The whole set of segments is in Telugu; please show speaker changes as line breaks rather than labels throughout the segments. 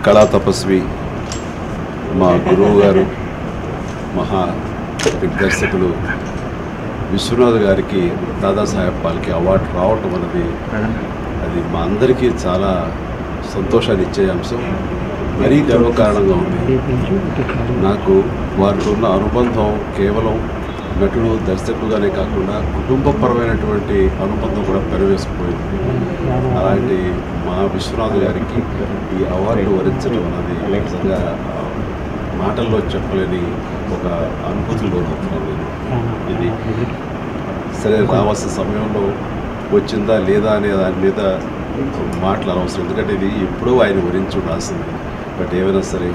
కళా తపస్వి మా గురువు గారు మహా దిగ్దర్శకులు విశ్వనాథ్ గారికి దాదాసాహెబ్ ఫాల్కే అవార్డు రావటం అనేది అది మా అందరికీ చాలా సంతోషాన్ని ఇచ్చే అంశం, మరీ గర్వకారణంగా ఉంది. నాకు వారితో ఉన్న అనుబంధం కేవలం నటుడు దర్శకుడుగానే కాకుండా కుటుంబపరమైనటువంటి అనుబంధం కూడా పెరవేసుకుపోయింది. అలాంటి మా విశ్వనాథ్ గారికి ఈ అవార్డు వరించడం అనేది నిజంగా మాటల్లో చెప్పలేని ఒక అనుభూతి లోనవుతున్నాను నేను. ఇది సరే రావాల్సిన సమయంలో వచ్చిందా లేదా అనే దాని మీద మాటలు అనవసరం, ఎందుకంటే ఇది ఎప్పుడూ ఆయన వరించి ఉండాల్సింది. బట్ ఏమైనా సరే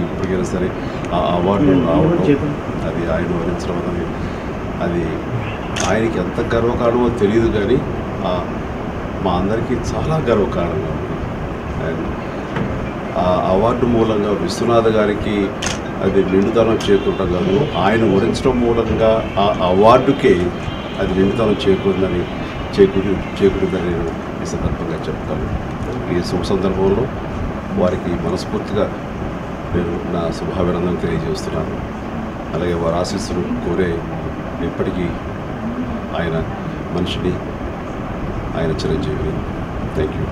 ఇప్పటికైనా సరే ఆ అవార్డు రావడం, అది ఆయన వరించడం అనేది అది ఆయనకి ఎంత గర్వకారణమో తెలియదు, కానీ మా అందరికీ చాలా గర్వకారణంగా ఉంది. అండ్ ఆ అవార్డు మూలంగా విశ్వనాథ్ గారికి అది నిండుదనం చేకూరటం కాదు, ఆయన వరించడం మూలంగా ఆ అవార్డుకే అది నిండుదనం చేకూరిందని నేను ఈ సందర్భంగా చెప్తాను. ఈ శుభ సందర్భంలో వారికి మనస్ఫూర్తిగా నేను నా శుభాభినందనలు తెలియజేస్తున్నాను. అలాగే వారి ఆశీస్సులు కోరే ఎప్పటికీ ఆయన మనిషిని, ఆయన చిరంజీవిని. Thank you.